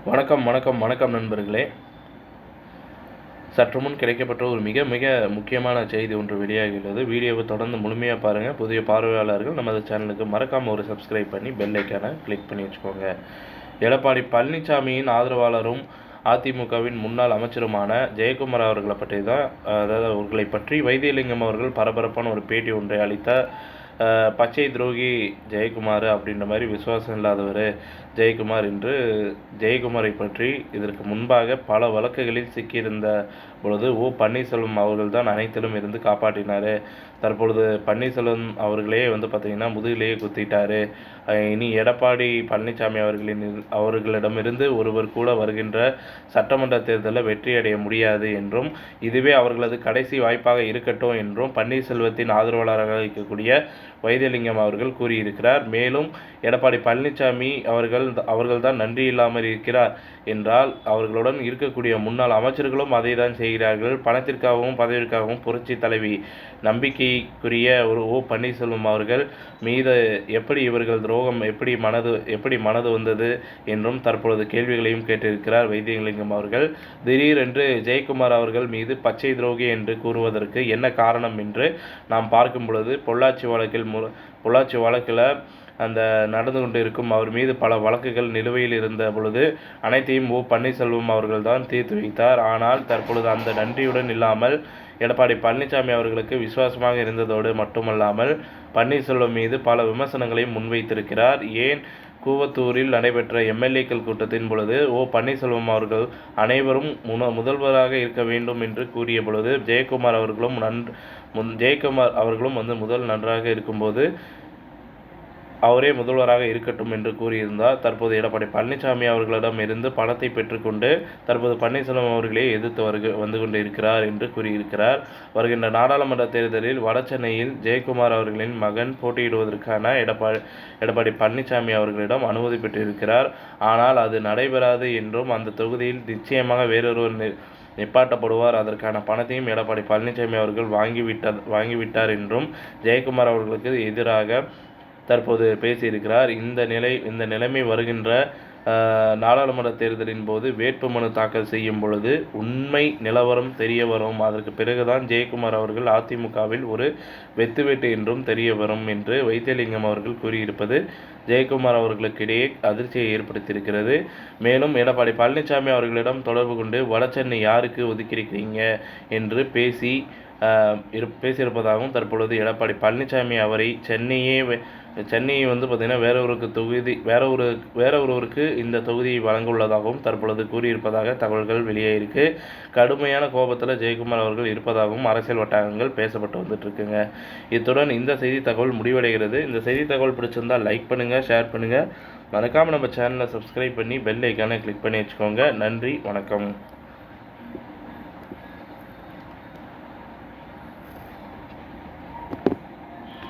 வணக்கம் வணக்கம் வணக்கம் நண்பர்களே. சற்று முன் கிடைக்கப்பட்ட ஒரு மிக மிக முக்கியமான செய்தி ஒன்று வெளியாகியுள்ளது. வீடியோவை தொடர்ந்து முழுமையாக பாருங்கள். புதிய பார்வையாளர்கள் நமது சேனலுக்கு மறக்காமல் ஒரு சப்ஸ்கிரைப் பண்ணி பெல் ஐக்கானை கிளிக் பண்ணி வச்சுக்கோங்க. எடப்பாடி பழனிசாமியின் ஆதரவாளரும் அதிமுகவின் முன்னாள் அமைச்சருமான ஜெயக்குமார் அவர்களை பற்றி தான் அவர்களை பற்றி வைத்தியலிங்கம் அவர்கள் பரபரப்பான ஒரு பேட்டி ஒன்றை அளித்தார். பச்சை துரோகி ஜெயக்குமார் அப்படின்ற மாதிரி விசுவாசம் இல்லாதவர் ஜெயக்குமார் என்று ஜெயக்குமாரை பற்றி இதற்கு முன்பாக பல வழக்குகளில் சிக்கியிருந்த பொழுது பன்னீர்செல்வம் அவர்கள் தான் அனைத்திலும் இருந்து காப்பாற்றினார். தற்பொழுது பன்னீர்செல்வம் அவர்களே பார்த்திங்கன்னா முதுகிலேயே குத்திட்டார். இனி எடப்பாடி பழனிசாமி அவர்களிடமிருந்து ஒருவர் கூட வருகின்ற சட்டமன்ற தேர்தலில் வெற்றி அடைய முடியாது என்றும், இதுவே அவர்களது கடைசி வாய்ப்பாக இருக்கட்டும் என்றும் பன்னீர்செல்வத்தின் ஆதரவாளராக இருக்கக்கூடிய வைத்தியலிங்கம் அவர்கள் கூறியிருக்கிறார். மேலும் எடப்பாடி பழனிசாமி அவர்கள்தான் நன்றி இல்லாமல் இருக்கிறார் என்றால் அவர்களுடன் இருக்கக்கூடிய முன்னாள் அமைச்சர்களும் அதை தான் செய்கிறார்கள். பணத்திற்காகவும் பதவிக்காகவும் புரட்சி தலைவி நம்பிக்கைக்குரிய ஒரு பன்னீர்செல்வம் அவர்கள் மீது எப்படி இவர்கள் துரோகம் எப்படி மனது வந்தது என்றும் தற்பொழுது கேள்விகளையும் கேட்டிருக்கிறார் வைத்தியலிங்கம் அவர்கள். திடீரென்று ஜெயக்குமார் அவர்கள் மீது பச்சை துரோகி என்று கூறுவதற்கு என்ன காரணம் என்று நாம் பார்க்கும் பொழுது பொள்ளாச்சி வழக்கில் அந்த நடந்து கொண்டு இருக்கும் அவர் மீது பல வழக்குகள் நிலுவையில் இருந்த பொழுது அனைத்தையும் பன்னீர்செல்வம் அவர்கள் தான் தீர்த்து வைத்தார். ஆனால் தற்பொழுது அந்த நன்றியுடன் இல்லாமல் எடப்பாடி பழனிசாமி அவர்களுக்கு விசுவாசமாக இருந்ததோடு மட்டுமல்லாமல் பன்னீர்செல்வம் மீது பல விமர்சனங்களையும் முன்வைத்திருக்கிறார். ஏன் கூவத்தூரில் நடைபெற்ற எம்எல்ஏக்கள் கூட்டத்தின் பொழுது பன்னீர்செல்வம் அவர்கள் அனைவரும் முதல்வராக இருக்க வேண்டும் என்று கூறிய பொழுது ஜெயக்குமார் அவர்களும் முதல் நன்றாக இருக்கும்போது அவரே முதல்வராக இருக்கட்டும் என்று கூறியிருந்தார். தற்போது எடப்பாடி பழனிசாமி அவர்களிடம் இருந்து பணத்தை பெற்றுக்கொண்டு தற்போது பன்னீர்செல்வம் அவர்களே எதிர்த்து வந்து கொண்டு இருக்கிறார் என்று கூறியிருக்கிறார். வருகின்ற நாடாளுமன்ற தேர்தலில் வட சென்னையில் ஜெயக்குமார் அவர்களின் மகன் போட்டியிடுவதற்கான எடப்பாடி பழனிசாமி அவர்களிடம் அனுமதி பெற்றிருக்கிறார். ஆனால் அது நடைபெறாது என்றும் அந்த தொகுதியில் நிச்சயமாக வேறொருவர் நிப்பாட்டப்படுவார், அதற்கான பணத்தையும் எடப்பாடி பழனிசாமி அவர்கள் வாங்கிவிட்டார் என்றும் ஜெயக்குமார் அவர்களுக்கு எதிராக தற்போது பேசியிருக்கிறார். இந்த நிலைமை வருகின்ற நாடாளுமன்ற தேர்தலின் போது வேட்புமனு தாக்கல் செய்யும் பொழுது உண்மை நிலவரம் தெரிய வரும். அதற்கு பிறகுதான் ஜெயக்குமார் அவர்கள் அதிமுகவில் ஒரு வெத்து என்றும் தெரிய வரும் என்று வைத்தியலிங்கம் அவர்கள் கூறியிருப்பது ஜெயக்குமார் அவர்களுக்கிடையே அதிர்ச்சியை ஏற்படுத்தியிருக்கிறது. மேலும் எடப்பாடி பழனிசாமி அவர்களிடம் தொடர்பு கொண்டு வடசென்னை யாருக்கு ஒதுக்கியிருக்கிறீங்க என்று பேசியிருப்பதாகவும் தற்பொழுது எடப்பாடி பழனிசாமி அவரை சென்னையை பார்த்திங்கன்னா வேறொருவருக்கு இந்த தொகுதியை வழங்க உள்ளதாகவும் தற்பொழுது கூறியிருப்பதாக தகவல்கள் வெளியாயிருக்கு. கடுமையான கோபத்தில் ஜெயக்குமார் அவர்கள் இருப்பதாகவும் அரசியல் வட்டாரங்கள் பேசப்பட்டு வந்துட்டு இருக்குங்க. இத்துடன் இந்த செய்தி தகவல் முடிவடைகிறது. இந்த செய்தி தகவல் பிடிச்சிருந்தால் லைக் பண்ணுங்கள், ஷேர் பண்ணுங்கள், மறக்காமல் நம்ம சேனலை சப்ஸ்கிரைப் பண்ணி பெல் ஐக்கானை கிளிக் பண்ணி வச்சுக்கோங்க. நன்றி, வணக்கம்.